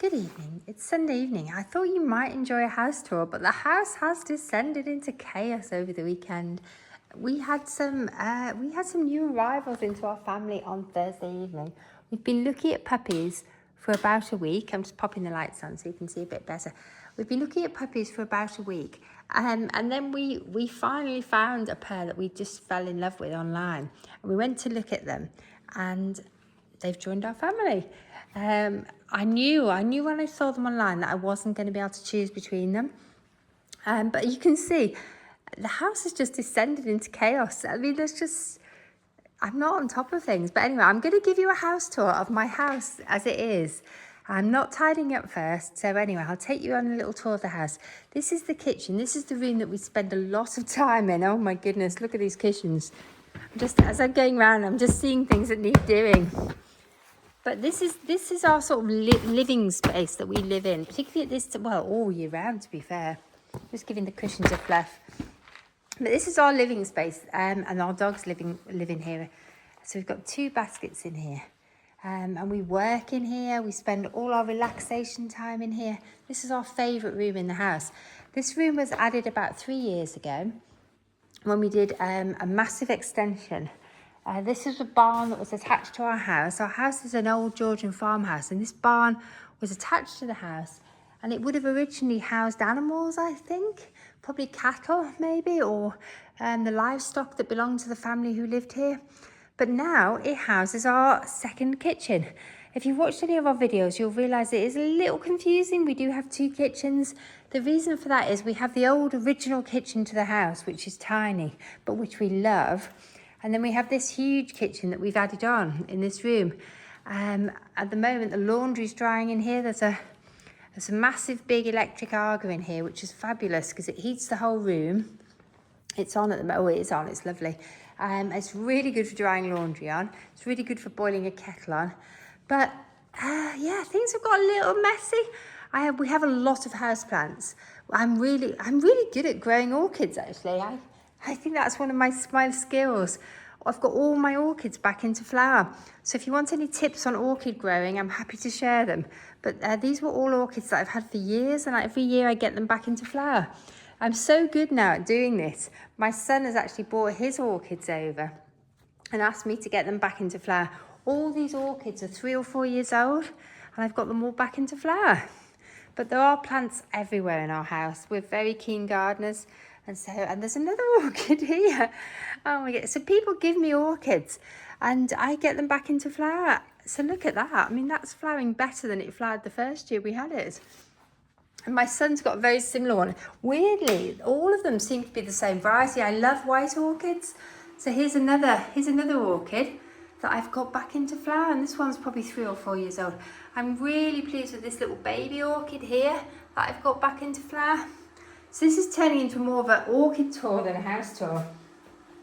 Good evening. It's Sunday evening. I thought you might enjoy a house tour, but the house has descended into chaos over the weekend. We had some new arrivals into our family on Thursday evening. We've been looking at puppies for about a week. I'm just popping the lights on so you can see a bit better. We've been looking at puppies for about a week, and then we finally found a pair that we just fell in love with online, and we went to look at them, and they've joined our family. I knew when I saw them online that I wasn't going to be able to choose between them. But you can see the house has just descended into chaos. I mean, I'm not on top of things. But anyway, I'm going to give you a house tour of my house as it is. I'm not tidying up first. So anyway, I'll take you on a little tour of the house. This is the kitchen. This is the room that we spend a lot of time in. Oh my goodness, look at these cushions. As I'm going around, I'm just seeing things that need doing. But this is our sort of living space that we live in, particularly all year round, to be fair. Just giving the cushions a fluff. But this is our living space, and our dogs live in here. So we've got 2 baskets in here. And we work in here. We spend all our relaxation time in here. This is our favourite room in the house. This room was added about 3 years ago when we did a massive extension. This is a barn that was attached to our house. Our house is an old Georgian farmhouse, and this barn was attached to the house, and it would have originally housed animals, I think, probably cattle maybe, or the livestock that belonged to the family who lived here. But now it houses our second kitchen. If you've watched any of our videos, you'll realise it is a little confusing. We do have 2 kitchens. The reason for that is we have the old original kitchen to the house, which is tiny, but which we love. And then we have this huge kitchen that we've added on in this room. At the moment, the laundry's drying in here. There's a massive big electric auger in here, which is fabulous because it heats the whole room. It's on at the moment. Oh, it is on. It's lovely. It's really good for drying laundry on. It's really good for boiling a kettle on. But things have got a little messy. We have a lot of houseplants. I'm really good at growing orchids, actually. I think that's one of my skills. I've got all my orchids back into flower. So if you want any tips on orchid growing, I'm happy to share them. But these were all orchids that I've had for years, and every year I get them back into flower. I'm so good now at doing this. My son has actually brought his orchids over and asked me to get them back into flower. All these orchids are 3 or 4 years old, and I've got them all back into flower. But there are plants everywhere in our house. We're very keen gardeners. And there's another orchid here. Oh my God. So people give me orchids and I get them back into flower. So look at that. I mean, that's flowering better than it flowered the first year we had it. And my son's got a very similar one. Weirdly, all of them seem to be the same variety. I love white orchids. So here's another orchid that I've got back into flower, and this one's probably 3 or 4 years old. I'm really pleased with this little baby orchid here that I've got back into flower. So this is turning into more of an orchid tour than a house tour.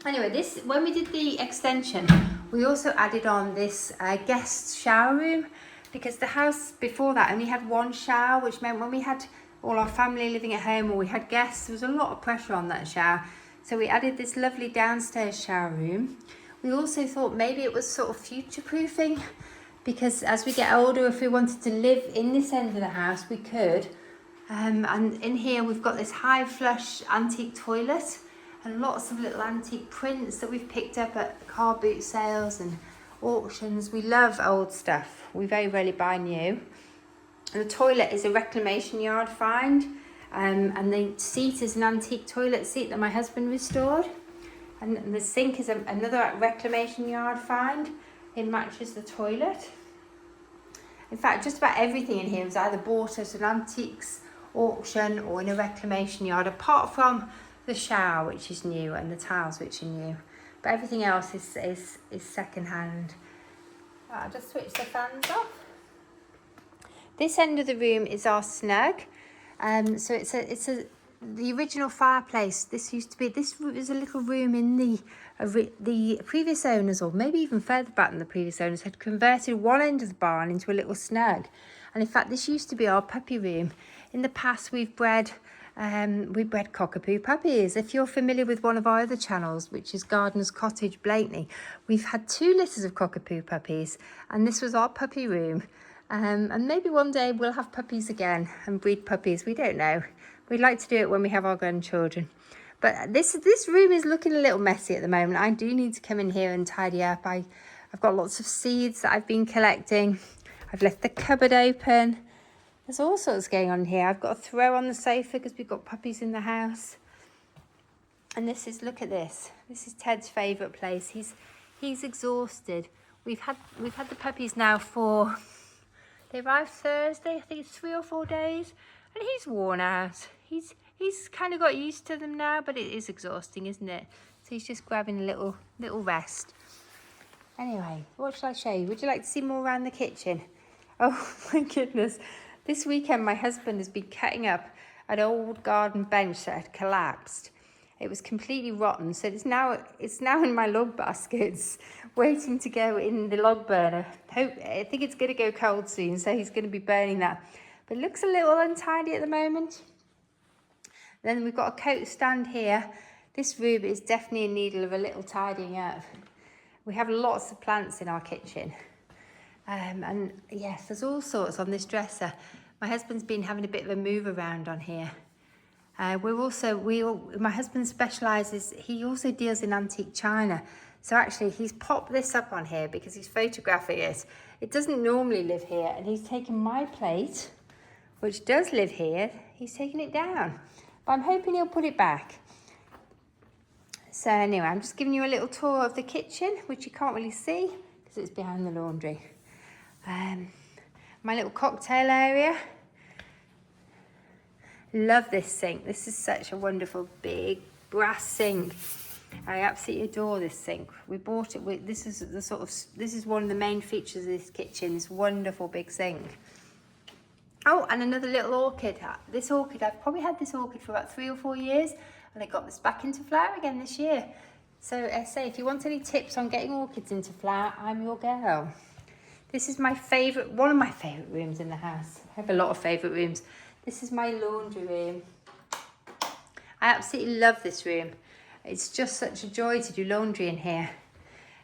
Anyway, when we did the extension, we also added on this guest shower room, because the house before that only had 1 shower, which meant when we had all our family living at home or we had guests, there was a lot of pressure on that shower. So we added this lovely downstairs shower room. We also thought maybe it was sort of future-proofing, because as we get older, if we wanted to live in this end of the house, we could. And in here we've got this high flush antique toilet and lots of little antique prints that we've picked up at car boot sales and auctions. We love old stuff. We very rarely buy new. And the toilet is a reclamation yard find, and the seat is an antique toilet seat that my husband restored. And the sink is another reclamation yard find. It matches the toilet. In fact, just about everything in here was either bought at an antiques auction or in a reclamation yard, apart from the shower, which is new, and the tiles, which are new. But everything else is second hand. I'll just switch the fans off. This end of the room is our snug. So it's the original fireplace. This was a little room in the previous owners, or maybe even further back than the previous owners, had converted one end of the barn into a little snug. And in fact, this used to be our puppy room. In the past, we bred cockapoo puppies. If you're familiar with one of our other channels, which is Gardener's Cottage Blakeney, we've had 2 litters of cockapoo puppies, and this was our puppy room. And maybe one day we'll have puppies again and breed puppies. We don't know. We'd like to do it when we have our grandchildren. But this room is looking a little messy at the moment. I do need to come in here and tidy up. I've got lots of seeds that I've been collecting. I've left the cupboard open. There's all sorts going on here. I've got a throw on the sofa because we've got puppies in the house. And this is, look at this. This is Ted's favourite place. He's exhausted. We've had the puppies now for, they arrived Thursday. I think it's 3 or 4 days. And he's worn out. He's kind of got used to them now, but it is exhausting, isn't it? So he's just grabbing a little rest. Anyway, what shall I show you? Would you like to see more around the kitchen? Oh my goodness. This weekend my husband has been cutting up an old garden bench that had collapsed. It was completely rotten, so it's now in my log baskets, waiting to go in the log burner. I think it's going to go cold soon, so he's going to be burning that. But it looks a little untidy at the moment. Then we've got a coat stand here. This room is definitely in need of a little tidying up. We have lots of plants in our kitchen. And yes, there's all sorts on this dresser. My husband's been having a bit of a move around on here. My husband specialises, he also deals in antique china. So actually he's popped this up on here because he's photographing it. It doesn't normally live here, and he's taken my plate, which does live here, he's taken it down. But I'm hoping he'll put it back. So anyway, I'm just giving you a little tour of the kitchen, which you can't really see because it's behind the laundry. My little cocktail area. Love this sink. This is such a wonderful big brass sink. I absolutely adore this sink. We bought it this is one of the main features of this kitchen, this wonderful big sink. Oh, and another little orchid. This orchid, I've probably had this orchid for about 3 or 4 years, and I got this back into flower again this year. So say if you want any tips on getting orchids into flower, I'm your girl. This is my favourite, one of my favourite rooms in the house. I have a lot of favourite rooms. This is my laundry room. I absolutely love this room. It's just such a joy to do laundry in here.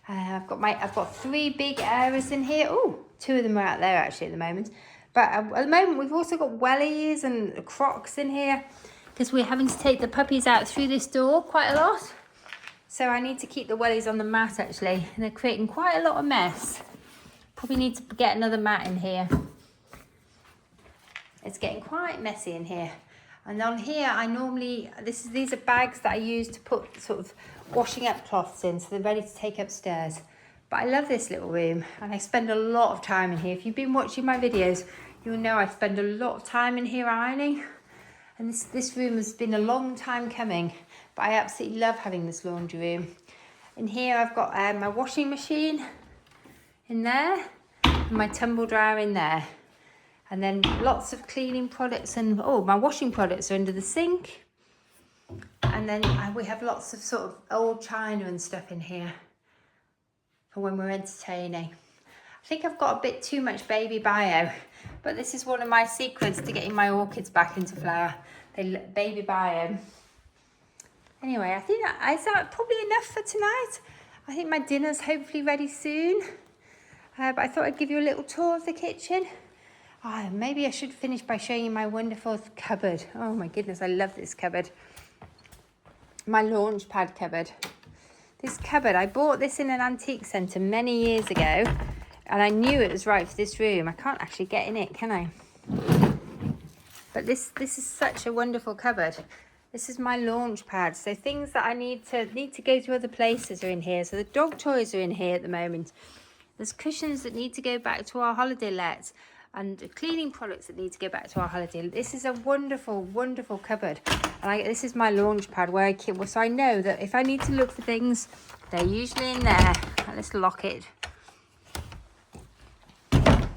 I've got 3 big areas in here. Oh, 2 of them are out there actually at the moment. But at the moment we've also got wellies and crocs in here because we're having to take the puppies out through this door quite a lot. So I need to keep the wellies on the mat actually, and they're creating quite a lot of mess. Probably need to get another mat in here. It's getting quite messy in here. And on here, these are bags that I use to put sort of washing up cloths in, so they're ready to take upstairs. But I love this little room, and I spend a lot of time in here. If you've been watching my videos, you'll know I spend a lot of time in here ironing. And this room has been a long time coming, but I absolutely love having this laundry room. In here, I've got my washing machine in there, and my tumble dryer in there. And then lots of cleaning products, and my washing products are under the sink. And then we have lots of sort of old china and stuff in here for when we're entertaining. I think I've got a bit too much baby bio, but this is one of my secrets to getting my orchids back into flower. Baby bio. Anyway, I think is that probably enough for tonight. I think my dinner's hopefully ready soon. But I thought I'd give you a little tour of the kitchen. Maybe I should finish by showing you my wonderful cupboard. Oh my goodness, I love this cupboard. My launch pad cupboard. This cupboard, I bought this in an antique centre many years ago, and I knew it was right for this room. I can't actually get in it, can I? But this is such a wonderful cupboard. This is my launch pad. So things that I need to go to other places are in here. So the dog toys are in here at the moment. There's cushions that need to go back to our holiday lets, and cleaning products that need to go back to our holiday. This is a wonderful, wonderful cupboard. And this is my launch pad where so I know that if I need to look for things, they're usually in there. Let's lock it. I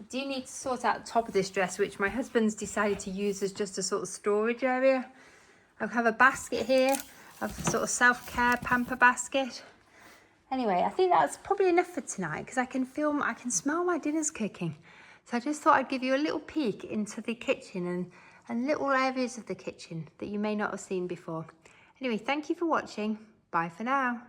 do need to sort out the top of this dresser, which my husband's decided to use as just a sort of storage area. I have a basket here, a sort of self-care pamper basket. Anyway, I think that's probably enough for tonight because I can smell my dinner's cooking. So I just thought I'd give you a little peek into the kitchen and little areas of the kitchen that you may not have seen before. Anyway, thank you for watching. Bye for now.